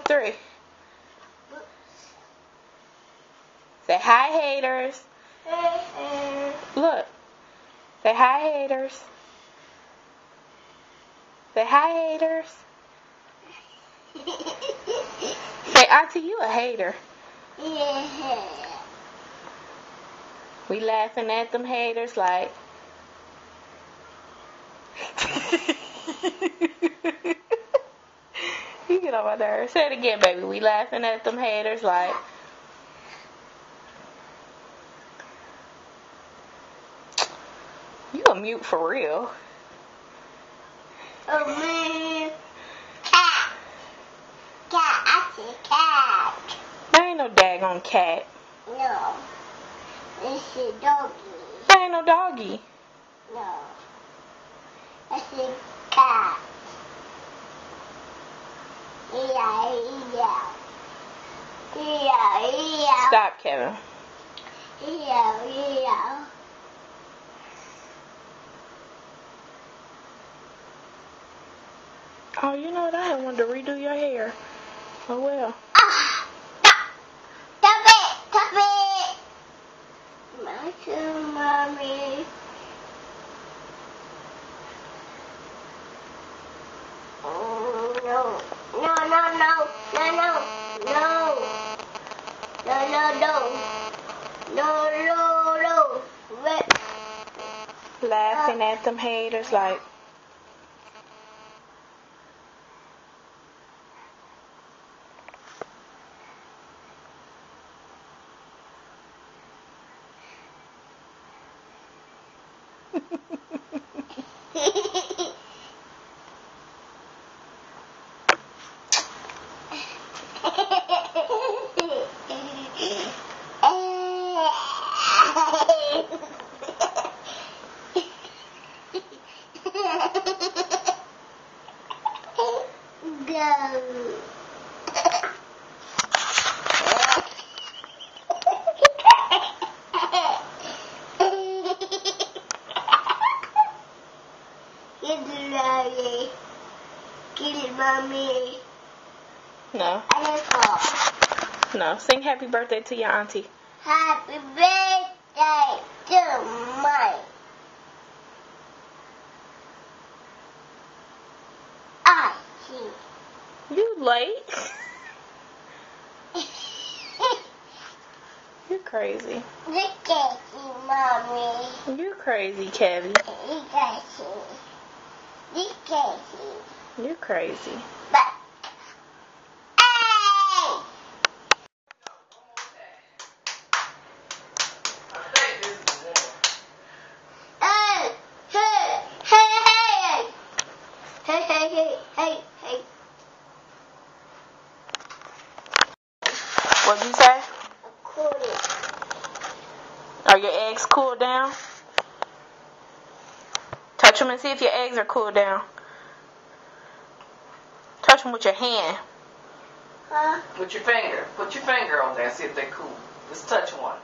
3. Say hi, haters. Look. Say hi, haters. Say hi, haters. Say, Auntie, you a hater. Yeah. We laughing at them haters like. You get on my nerves. Say it again, baby. We laughing at them haters like. You a mute for real. Oh, man. Cat. Cat. I said cat. There ain't no daggone cat. No. It's a doggy. There ain't no doggy. No. I said cat. Yeah. Stop, Kevin. Yeah. Oh, you know what? I had wanted to redo your hair. Oh, well. Ah! Stop it! Mommy. No. Laughing at them haters like. Kill mommy. No. No. Sing happy birthday to your auntie. Happy birthday to my auntie. You late? You crazy. Look at you, mommy. You crazy, Kevin. Look at you. You crazy. But hey! Hey. What'd you say? Cool. Are your eggs cooled down? Touch them and see if your eggs are cooled down. Touch them with your hand. Huh? With your finger. Put your finger on there and see if they're cool. Just touch one.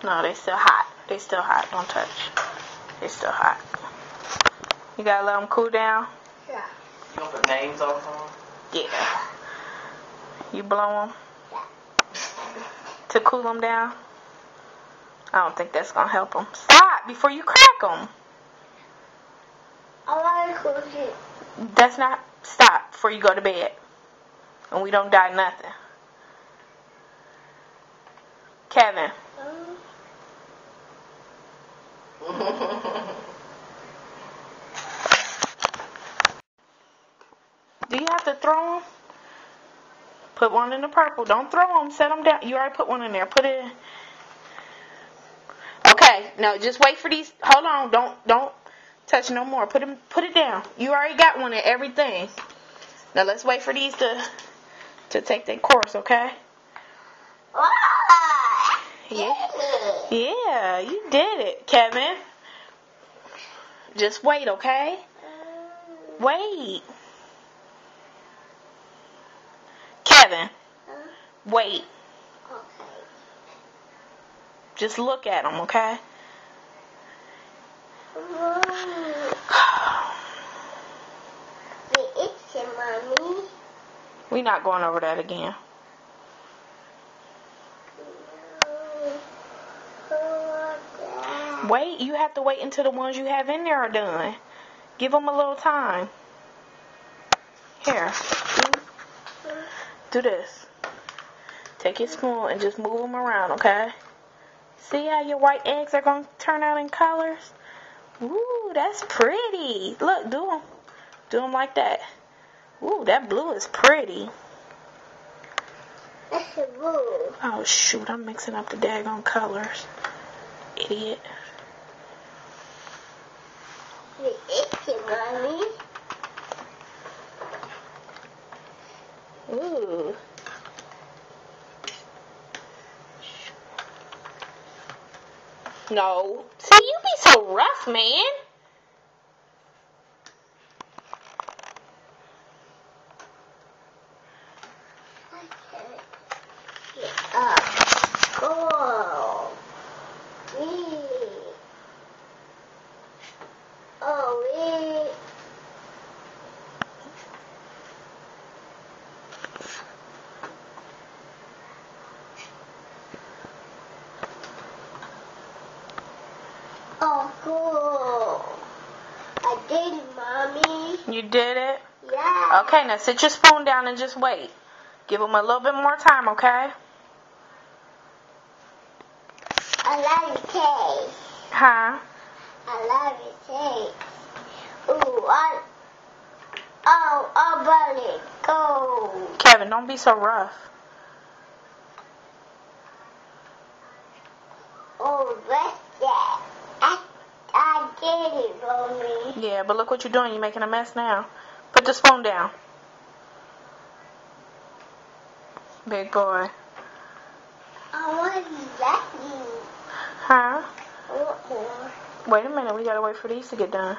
No, they still hot. They still hot. Don't touch. They still hot. You gotta let them cool down? Yeah. You gonna put names on them? Yeah. You blow them Yeah. to cool them down? I don't think that's gonna help them. Stop before you crack them. I want to cook it. That's not. Stop before you go to bed. And we don't die nothing. Kevin. Do you have to throw them? Put one in the purple. Don't throw them. Set them down. You already put one in there. Put it in. Okay. No, just wait for these. Hold on. Don't touch no more. Put it down. You already got one in everything. Now let's wait for these to take their course, okay? Yeah, you did it, Kevin. Just wait, okay? Wait. Kevin, wait. Okay. Just look at them, okay? Mommy. We not going over that again. Wait, you have to wait until the ones you have in there are done. Give them a little time. Here. Do this. Take your spoon and just move them around, okay? See how your white eggs are going to turn out in colors? Ooh, that's pretty. Look, do them. Do them like that. Ooh, that blue is pretty. That's a blue. Oh, shoot. I'm mixing up the daggone colors. Idiot. It's it, Mommy. Ooh. No. See, you be so rough, man. Go. Oh, oh, cool. I did it, Mommy. You did it? Yeah. Okay, now sit your spoon down and just wait. Give them a little bit more time, okay? I love your cake. Huh? I love your cake. Ooh, oh, buddy, go. Kevin, don't be so rough. Oh, that's that. I did it, Mommy. Yeah, but look what you're doing. You're making a mess now. Put the spoon down. Big boy. I want that. Huh? I want more. Wait a minute. We gotta wait for these to get done.